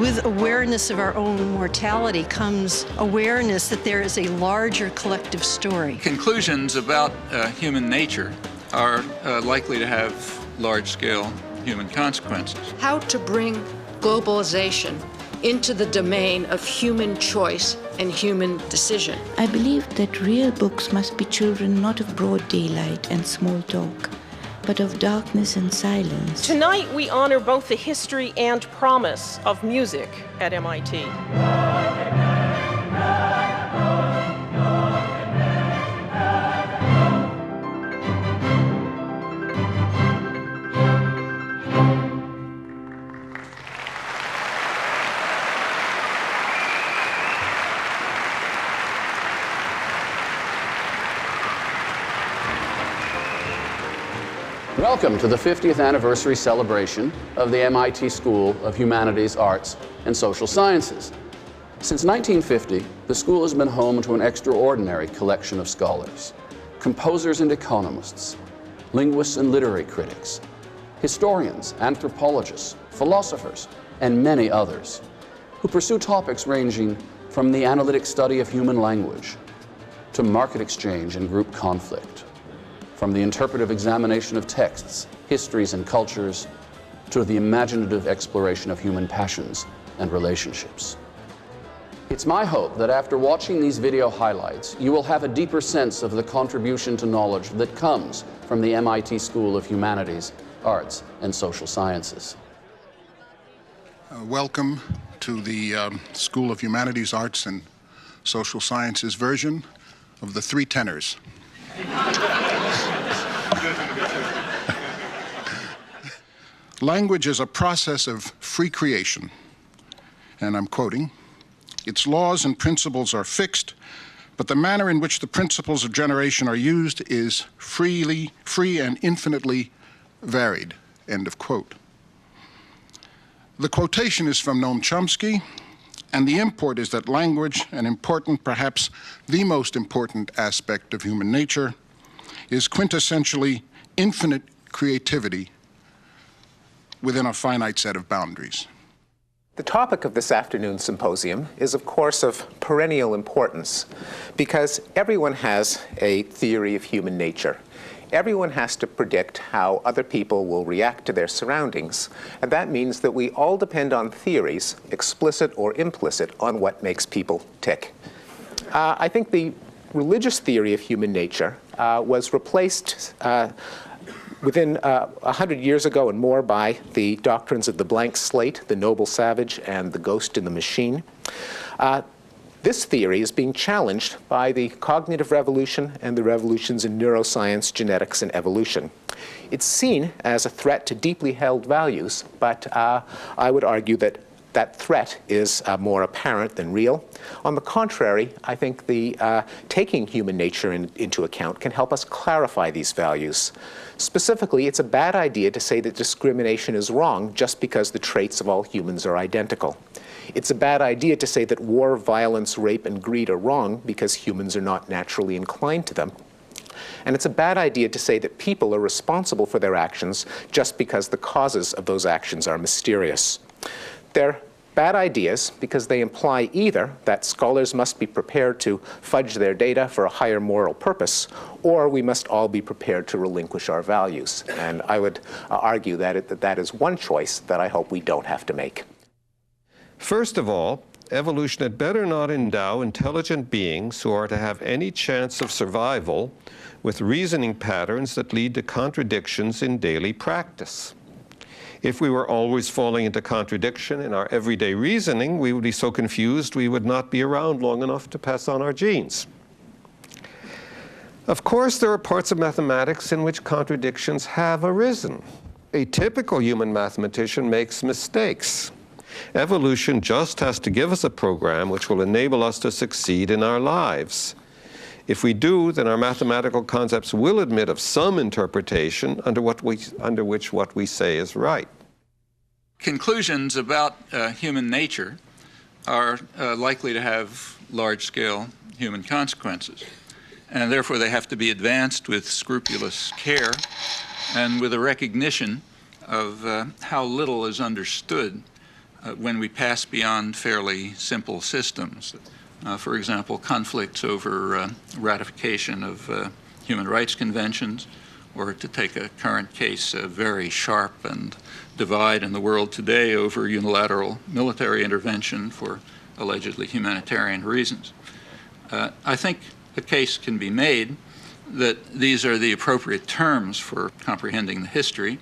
With awareness of our own mortality comes awareness that there is a larger collective story. Conclusions about human nature are likely to have large-scale human consequences. How to bring globalization into the domain of human choice and human decision. I believe that real books must be children not of broad daylight and small talk, but of darkness and silence. Tonight we honor both the history and promise of music at MIT. Welcome to the 50th anniversary celebration of the MIT School of Humanities, Arts, and Social Sciences. Since 1950, the school has been home to an extraordinary collection of scholars, composers and economists, linguists and literary critics, historians, anthropologists, philosophers, and many others, who pursue topics ranging from the analytic study of human language to market exchange and group conflict, from the interpretive examination of texts, histories, and cultures, to the imaginative exploration of human passions and relationships. It's my hope that after watching these video highlights, you will have a deeper sense of the contribution to knowledge that comes from the MIT School of Humanities, Arts, and Social Sciences. Welcome to the School of Humanities, Arts, and Social Sciences version of the Three Tenors. Language is a process of free creation, and I'm quoting, "Its laws and principles are fixed, but the manner in which the principles of generation are used is free and infinitely varied," end of quote. The quotation is from Noam Chomsky, and the import is that language, an important, perhaps the most important aspect of human nature, is quintessentially infinite creativity within a finite set of boundaries. The topic of this afternoon's symposium is, of course, of perennial importance because everyone has a theory of human nature. Everyone has to predict how other people will react to their surroundings, and that means that we all depend on theories, explicit or implicit, on what makes people tick. I think the religious theory of human nature was replaced within 100 years ago and more by the doctrines of the blank slate, the noble savage, and the ghost in the machine. This theory is being challenged by the cognitive revolution and the revolutions in neuroscience, genetics, and evolution. It's seen as a threat to deeply held values, but I would argue that that threat is more apparent than real. On the contrary, I think the taking human nature into account can help us clarify these values. Specifically, it's a bad idea to say that discrimination is wrong just because the traits of all humans are identical. It's a bad idea to say that war, violence, rape, and greed are wrong because humans are not naturally inclined to them. And it's a bad idea to say that people are responsible for their actions just because the causes of those actions are mysterious. They're bad ideas because they imply either that scholars must be prepared to fudge their data for a higher moral purpose, or we must all be prepared to relinquish our values. And I would argue that that is one choice that I hope we don't have to make. First of all, evolution had better not endow intelligent beings who are to have any chance of survival with reasoning patterns that lead to contradictions in daily practice. If we were always falling into contradiction in our everyday reasoning, we would be so confused we would not be around long enough to pass on our genes. Of course, there are parts of mathematics in which contradictions have arisen. A typical human mathematician makes mistakes. Evolution just has to give us a program which will enable us to succeed in our lives. If we do, then our mathematical concepts will admit of some interpretation under which what we say is right. Conclusions about human nature are likely to have large-scale human consequences, and therefore they have to be advanced with scrupulous care and with a recognition of how little is understood when we pass beyond fairly simple systems. For example, conflicts over ratification of human rights conventions, or to take a current case, a very sharp and divide in the world today over unilateral military intervention for allegedly humanitarian reasons. I think a case can be made that these are the appropriate terms for comprehending the history,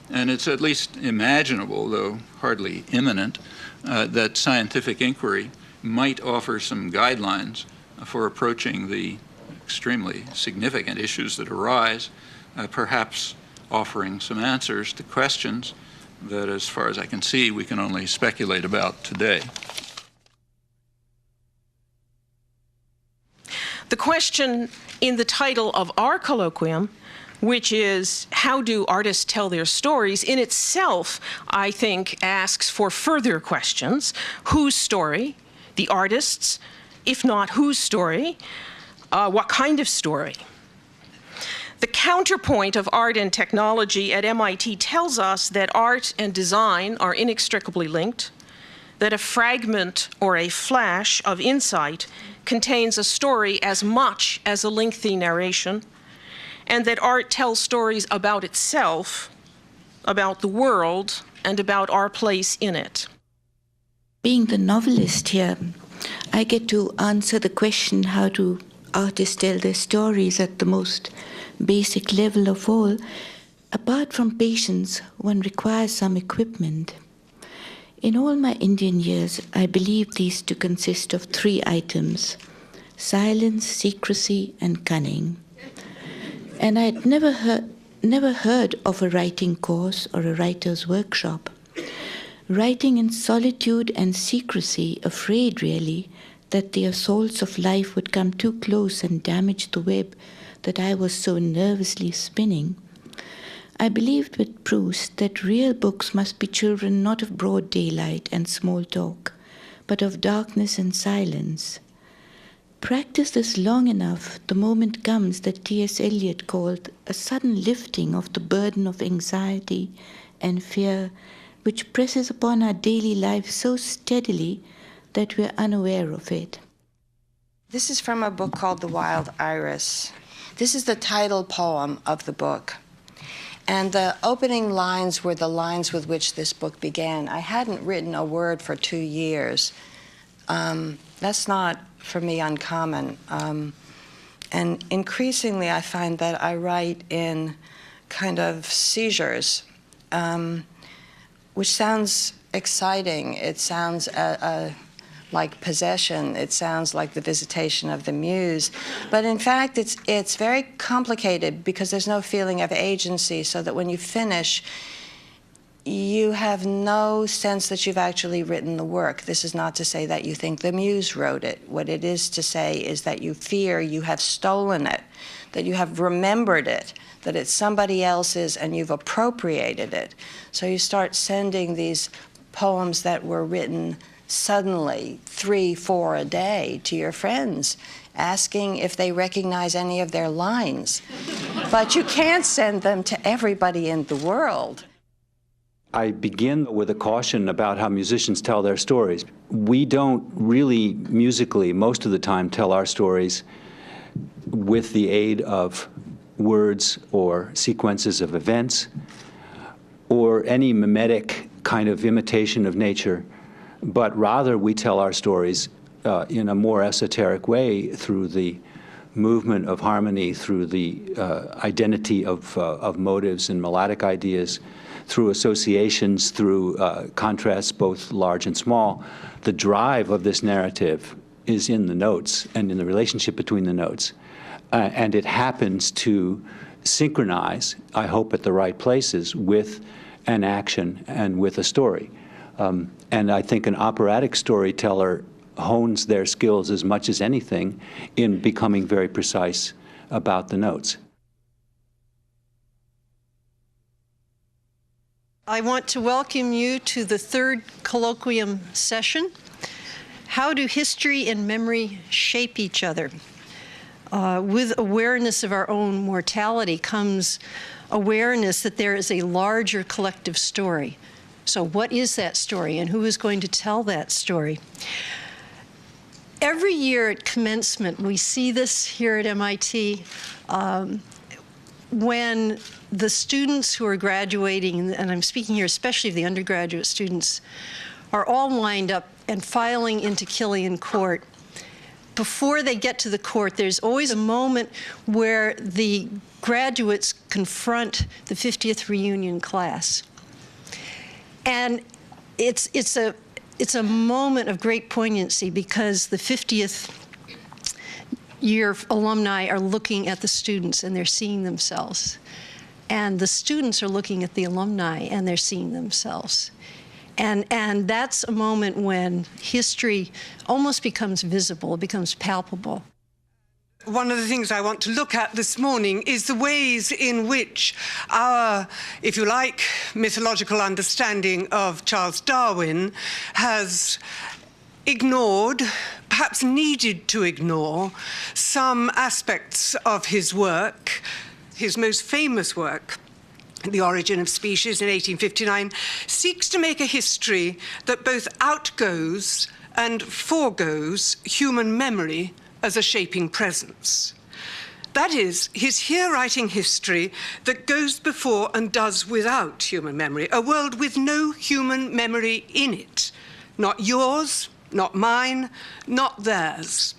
and it's at least imaginable, though hardly imminent, that scientific inquiry might offer some guidelines for approaching the extremely significant issues that arise, perhaps offering some answers to questions that, as far as I can see, we can only speculate about today. The question in the title of our colloquium, which is, how do artists tell their stories, in itself, I think, asks for further questions. Whose story? The artist's? If not whose story? What kind of story? The counterpoint of art and technology at MIT tells us that art and design are inextricably linked, that a fragment or a flash of insight contains a story as much as a lengthy narration, and that art tells stories about itself, about the world, and about our place in it. Being the novelist here, I get to answer the question, how do artists tell their stories at the most basic level of all. Apart from patience, one requires some equipment. In all my Indian years, I believe these to consist of 3 items: silence, secrecy, and cunning. And I had never heard of a writing course or a writer's workshop. Writing in solitude and secrecy, afraid really that the assaults of life would come too close and damage the web that I was so nervously spinning. I believed with Proust that real books must be children not of broad daylight and small talk, but of darkness and silence. Practice this long enough, the moment comes that T.S. Eliot called a sudden lifting of the burden of anxiety and fear, which presses upon our daily life so steadily that we're unaware of it. This is from a book called The Wild Iris. This is the title poem of the book. And the opening lines were the lines with which this book began. I hadn't written a word for 2 years. That's not, for me, uncommon. And increasingly, I find that I write in kind of seizures, which sounds exciting. It sounds like possession. It sounds like the visitation of the muse. But in fact, it's very complicated because there's no feeling of agency, so that when you finish, you have no sense that you've actually written the work. This is not to say that you think the muse wrote it. What it is to say is that you fear you have stolen it, that you have remembered it, that it's somebody else's and you've appropriated it. So you start sending these poems that were written suddenly, 3, 4 a day, to your friends, asking if they recognize any of their lines. But you can't send them to everybody in the world. I begin with a caution about how musicians tell their stories. We don't really, musically, most of the time, tell our stories with the aid of words or sequences of events or any mimetic kind of imitation of nature, but rather we tell our stories in a more esoteric way through the movement of harmony, through the identity of motives and melodic ideas, through associations, through contrasts both large and small. The drive of this narrative is in the notes and in the relationship between the notes. And it happens to synchronize, I hope at the right places, with an action and with a story. And I think an operatic storyteller hones their skills as much as anything in becoming very precise about the notes. I want to welcome you to the 3rd colloquium session. How do history and memory shape each other? With awareness of our own mortality comes awareness that there is a larger collective story. So what is that story, and who is going to tell that story? Every year at commencement, we see this here at MIT, when the students who are graduating, and I'm speaking here especially of the undergraduate students, are all lined up and filing into Killian Court. Before they get to the court, there's always a moment where the graduates confront the 50th reunion class. And it's a moment of great poignancy because the 50th year alumni are looking at the students and they're seeing themselves. And the students are looking at the alumni and they're seeing themselves. And that's a moment when history almost becomes visible, becomes palpable. One of the things I want to look at this morning is the ways in which our, if you like, mythological understanding of Charles Darwin has ignored, perhaps needed to ignore, some aspects of his work. His most famous work, The Origin of Species in 1859, seeks to make a history that both outgoes and foregoes human memory as a shaping presence. That is, he's here writing history that goes before and does without human memory, a world with no human memory in it. Not yours, not mine, not theirs.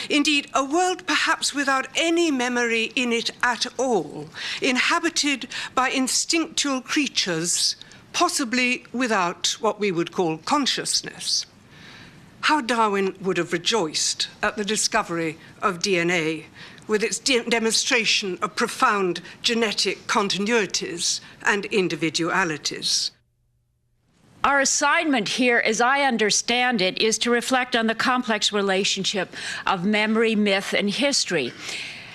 Indeed, a world perhaps without any memory in it at all, inhabited by instinctual creatures, possibly without what we would call consciousness. How Darwin would have rejoiced at the discovery of DNA, with its demonstration of profound genetic continuities and individualities. Our assignment here, as I understand it, is to reflect on the complex relationship of memory, myth, and history.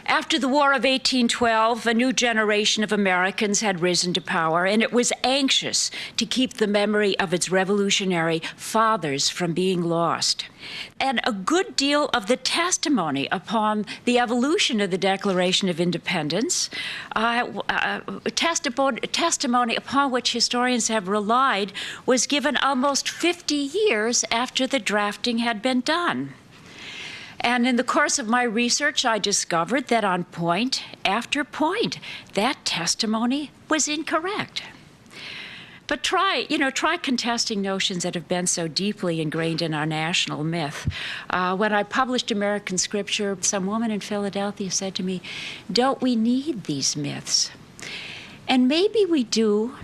After the War of 1812, a new generation of Americans had risen to power, and it was anxious to keep the memory of its revolutionary fathers from being lost. And a good deal of the testimony upon the evolution of the Declaration of Independence, testimony upon which historians have relied, was given almost 50 years after the drafting had been done. And in the course of my research, I discovered that on point after point, that testimony was incorrect. But try contesting notions that have been so deeply ingrained in our national myth. When I published American Scripture, some woman in Philadelphia said to me, "Don't we need these myths?" And maybe we do.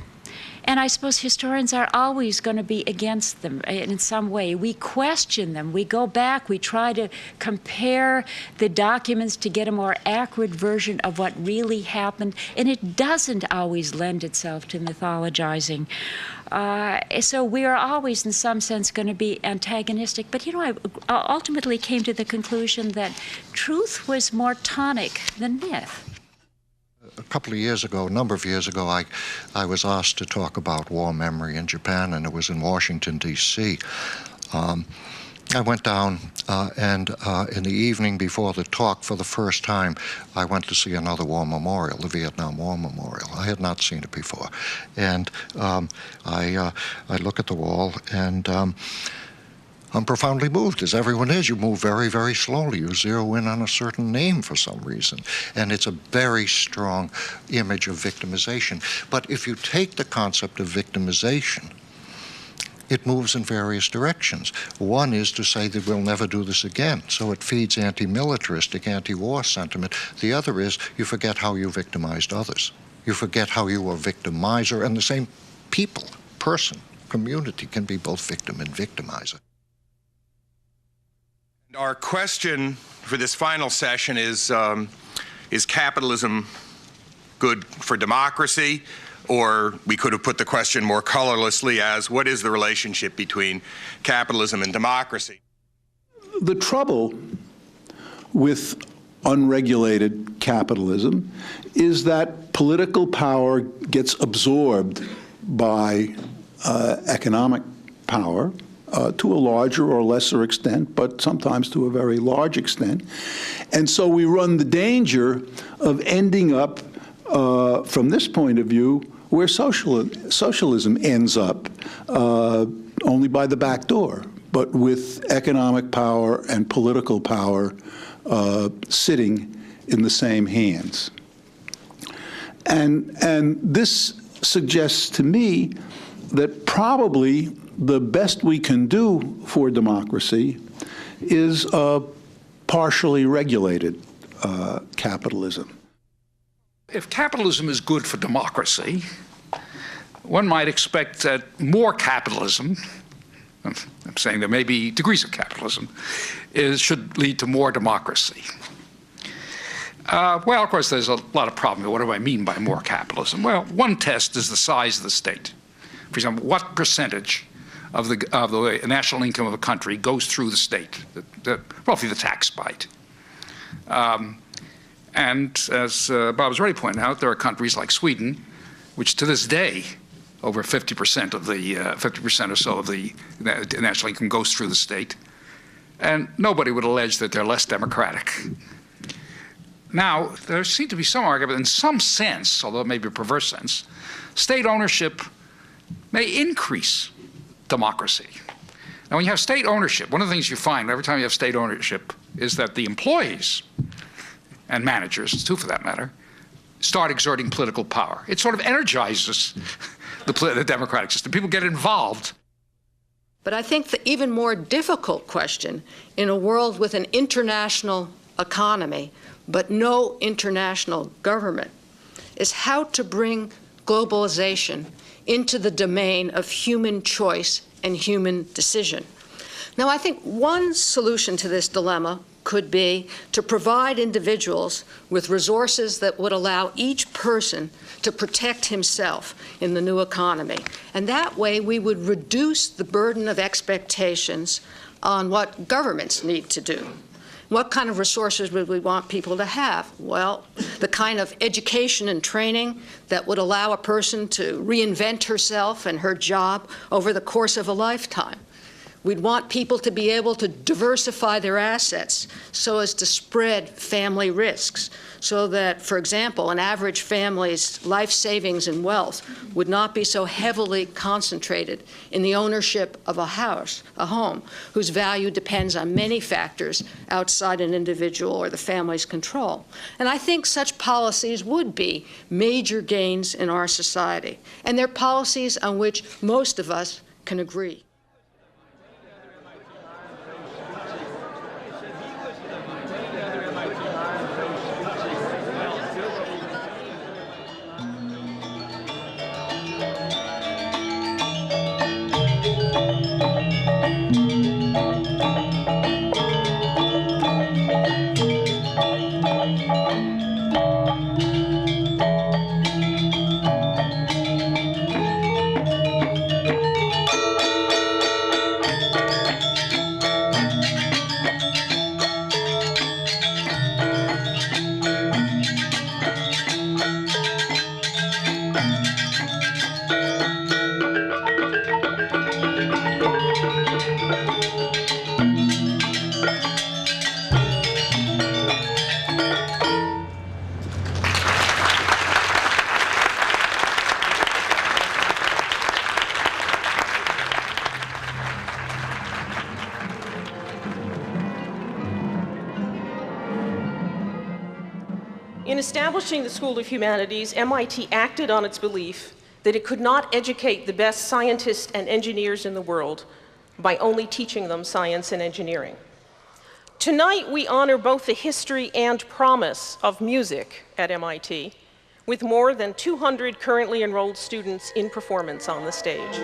And I suppose historians are always going to be against them in some way. We question them. We go back. We try to compare the documents to get a more accurate version of what really happened. And it doesn't always lend itself to mythologizing. So we are always, in some sense, going to be antagonistic. But, I ultimately came to the conclusion that truth was more tonic than myth. A couple of years ago, a number of years ago, I was asked to talk about war memory in Japan, and it was in Washington, D.C. I went down, and in the evening before the talk, for the first time, I went to see another war memorial, the Vietnam War Memorial. I had not seen it before. And I look at the wall, and I'm profoundly moved, as everyone is. You move very, very slowly. You zero in on a certain name for some reason. And it's a very strong image of victimization. But if you take the concept of victimization, it moves in various directions. One is to say that we'll never do this again. So it feeds anti-militaristic, anti-war sentiment. The other is you forget how you victimized others. You forget how you were a victimizer. And the same people, person, community can be both victim and victimizer. Our question for this final session is capitalism good for democracy? Or we could have put the question more colorlessly as, what is the relationship between capitalism and democracy? The trouble with unregulated capitalism is that political power gets absorbed by economic power, to a larger or lesser extent, but sometimes to a very large extent. And so we run the danger of ending up, from this point of view, where socialism ends up only by the back door, but with economic power and political power sitting in the same hands. And this suggests to me that probably the best we can do for democracy is partially regulated capitalism. If capitalism is good for democracy, one might expect that more capitalism, I'm saying there may be degrees of capitalism, should lead to more democracy. Well, of course, there's a lot of problems. What do I mean by more capitalism? Well, one test is the size of the state. For example, what percentage of the national income of a country goes through the state, roughly the tax bite. And as Bob has already pointed out, there are countries like Sweden, which to this day, over 50% of the 50% or so of the national income goes through the state, and nobody would allege that they're less democratic. Now, there seems to be some argument, in some sense, although it may be a perverse sense, state ownership may increase democracy. Now, when you have state ownership, one of the things you find every time you have state ownership is that the employees and managers, too for that matter, start exerting political power. It sort of energizes the democratic system. People get involved. But I think the even more difficult question in a world with an international economy but no international government is how to bring globalization into the domain of human choice and human decision. Now, I think one solution to this dilemma could be to provide individuals with resources that would allow each person to protect himself in the new economy. And that way we would reduce the burden of expectations on what governments need to do. What kind of resources would we want people to have? Well, the kind of education and training that would allow a person to reinvent herself and her job over the course of a lifetime. We'd want people to be able to diversify their assets so as to spread family risks, so that, for example, an average family's life savings and wealth would not be so heavily concentrated in the ownership of a house, a home, whose value depends on many factors outside an individual or the family's control. And I think such policies would be major gains in our society, and they're policies on which most of us can agree. In establishing the School of Humanities, MIT acted on its belief that it could not educate the best scientists and engineers in the world by only teaching them science and engineering. Tonight, we honor both the history and promise of music at MIT, with more than 200 currently enrolled students in performance on the stage.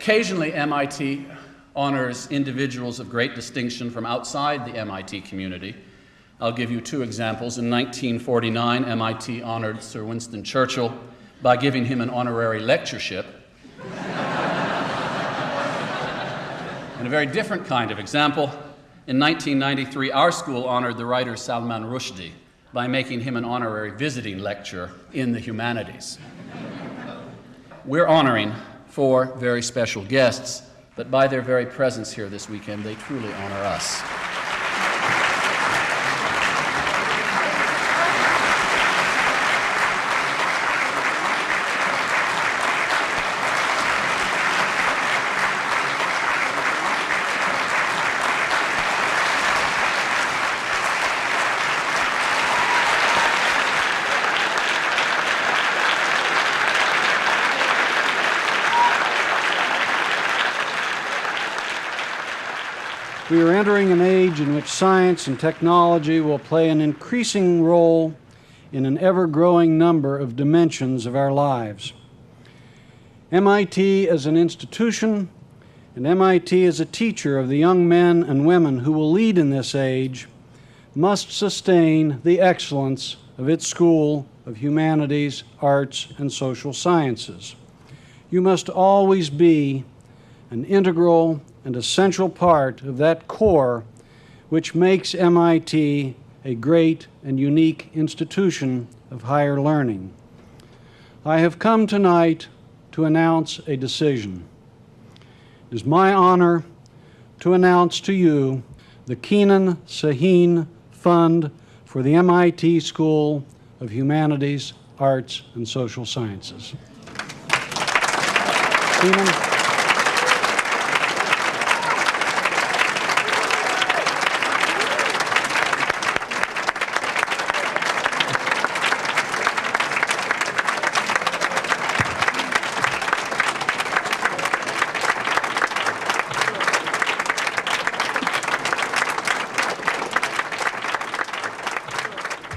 Occasionally, MIT honors individuals of great distinction from outside the MIT community. I'll give you two examples. In 1949, MIT honored Sir Winston Churchill by giving him an honorary lectureship. And a very different kind of example, in 1993, our school honored the writer Salman Rushdie by making him an honorary visiting lecturer in the humanities. We're honoring four very special guests, but by their very presence here this weekend, they truly honor us. We are entering an age in which science and technology will play an increasing role in an ever-growing number of dimensions of our lives. MIT as an institution and MIT as a teacher of the young men and women who will lead in this age must sustain the excellence of its School of Humanities, Arts, and Social Sciences. You must always be an integral and essential part of that core which makes MIT a great and unique institution of higher learning. I have come tonight to announce a decision. It is my honor to announce to you the Kenan Sahin Fund for the MIT School of Humanities, Arts, and Social Sciences. Kenan.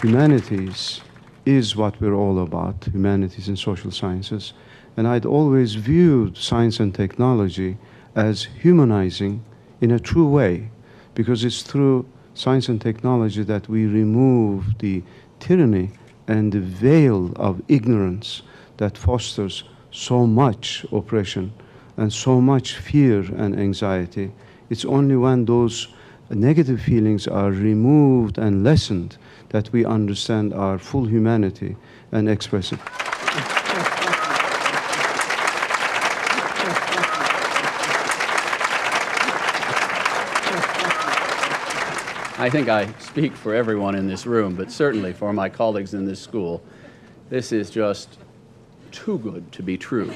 Humanities is what we're all about, humanities and social sciences. And I'd always viewed science and technology as humanizing in a true way, because it's through science and technology that we remove the tyranny and the veil of ignorance that fosters so much oppression and so much fear and anxiety. It's only when those negative feelings are removed and lessened that we understand our full humanity and express it. I think I speak for everyone in this room, but certainly for my colleagues in this school. This is just too good to be true.